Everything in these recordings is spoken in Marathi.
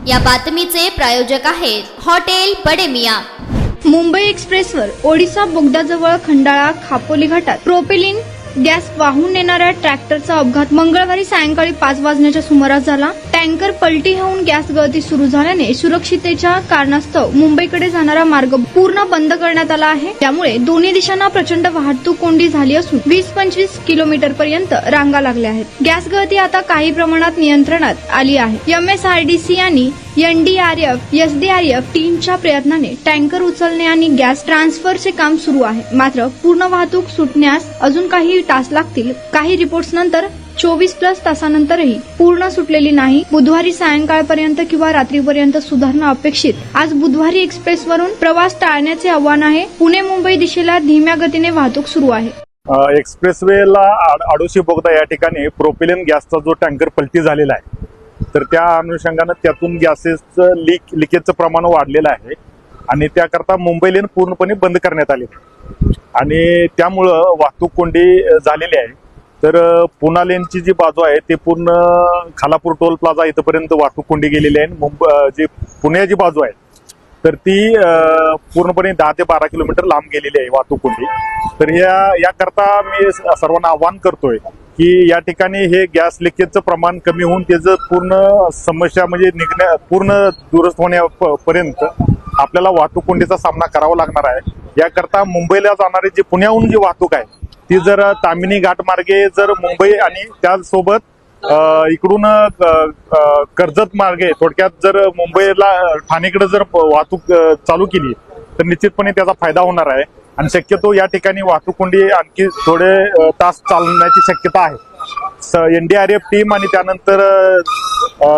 या बातमीचे प्रायोजक आहेत हॉटेल बडे मियां। मुंबई एक्सप्रेसवर ओडिसा बोगद्याजवळ खंडाळा खापोली घाटात प्रोपेलिन गॅस वाहून नेणाऱ्या ट्रॅक्टरचा अपघात मंगळवारी सायंकाळी 5 वाजण्याच्या सुमारास झाला। टँकर पलटी होऊन गॅस गळती सुरू झाल्याने सुरक्षितेच्या कारणास्तव मुंबईकडे जाणारा मार्ग पूर्ण बंद करण्यात आला आहे। त्यामुळे दोन्ही दिशांना प्रचंड वाहतूक कोंडी झाली असून 20-25 किलोमीटर पर्यंत रांगा लागल्या आहेत। गॅस गळती आता काही प्रमाणात नियंत्रणात आली आहे। MSRDC आणि NDRF, SDRF टीमच्या प्रयत्नाने टँकर उचलणे आणि गॅस ट्रान्सफरचे काम सुरू आहे। मात्र पूर्ण वाहतूक सुटण्यास अजून काही तास लागतील। काही रिपोर्ट्स नंतर 24+ तासानंतरही पूर्ण सुटलेली नाही। बुधवारी सायंकाळपर्यंत किंवा रात्रीपर्यंत सुधारणा अपेक्षित। आज बुधवारी एक्सप्रेसवरून प्रवास टाळण्याचे आव्हान आहे। पुणे मुंबई दिशेला धीम्या गतीने वाहतूक सुरू आहे। एक्सप्रेसवेला आडोशी बोगदा या ठिकाणी प्रोपेलिन गॅसचा जो टँकर पलटी झालेला आहे, तर त्या अनुषंगानं त्यातून गॅसेसचं लिकेजचं प्रमाण वाढलेलं आहे आणि त्याकरता मुंबई लेन पूर्णपणे बंद करण्यात आली आणि त्यामुळं वाहतूक कोंडी झालेली आहे। तर पुणा लेनची जी बाजू आहे ते पूर्ण खालापूर टोल प्लाझा इथपर्यंत वाहतूक कोंडी गेलेली आहे। जी पुण्याची बाजू आहे तर ती पूर्णपणे 10 ते 12 किलोमीटर लांब गेलेली आहे वाहतूक कोंडी। तर याकरता मी सर्वांना आवाहन करतोय की या ठिकाणी हे गॅस लिकेजचं प्रमाण कमी होऊन त्याचं पूर्ण समस्या म्हणजे पूर्ण दुरुस्त होण्यापर्यंत आपल्याला वाहतूक कोंडीचा सामना करावा लागणार आहे। याकरता मुंबईला जाणारी जी पुण्याहून जी वाहतूक आहे ती जर तामिनी घाट मार्गे जर मुंबई आणि त्यासोबत इकडून कर्जत मार्गे थोडक्यात जर मुंबईला ठाणेकडे जर वाहतूक चालू केली तर निश्चितपणे त्याचा फायदा होणार आहे आणि शक्यतो या ठिकाणी वाहतूक कोंडी आणखी थोडे तास चालण्याची शक्यता आहे। NDRF टीम आणि त्यानंतर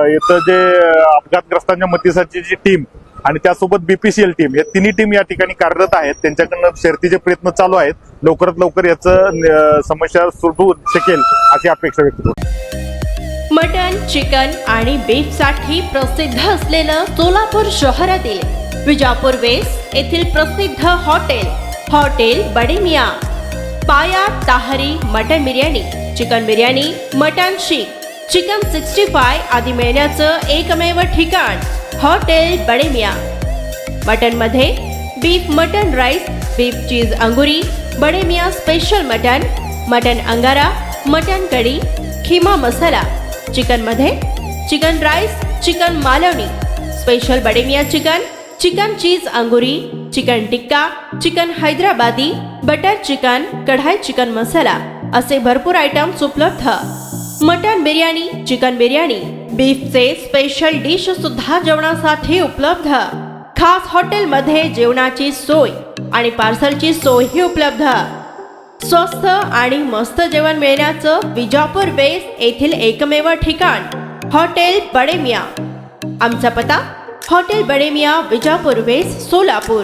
इथं जे अपघातग्रस्तांच्या मदतीसाठी जी टीम आणि त्यासोबत BPCL टीम हे तिन्ही टीम या ठिकाणी कार्यरत आहेत। त्यांच्याकडनं शर्थीचे प्रयत्न चालू आहेत। लवकरात लवकर याचं समस्या सुटू शकेल अशी अपेक्षा व्यक्त करतो। मटन, चिकन आणि बीफ साठी प्रसिद्ध असलेलं सोलापूर शहरातील विजापूर वेस्ट येथील प्रसिद्ध हॉटेल बडे मियां। पाया ताहरी mutton biryani, chicken biryani, mutton शीख, चिकन 65 आदी मिळण्याचं एकमेव ठिकाण हॉटेल बडे मियां। मटन मध्ये beef mutton rice, beef cheese अंगुरी, बडे मियां स्पेशल मटन अंगारा, मटन कढी, खिमा मसाला। चिकन मध्ये chicken rice, chicken Malvani, special Bade Miyan chicken cheese अंगुरी, chicken tikka, chicken Hyderabadi, butter chicken, kadai chicken masala असे भरपूर आयटम्स उपलब्ध। मटन बिर्याणी, चिकन बिर्याणी, बीफचे स्पेशल डिश सुद्धा जेवणासाठी उपलब्ध। खास हॉटेलमध्ये जेवणाची सोय आणि पार्सलची सोयही उपलब्ध। स्वस्त आणि मस्त जेवण मिळण्याचं विजापूर वेस्ट येथील एकमेव ठिकाण हॉटेल बडे मियां। आमचा पत्ता हॉटेल बडे मियां, विजापूर वेस्ट, सोलापूर।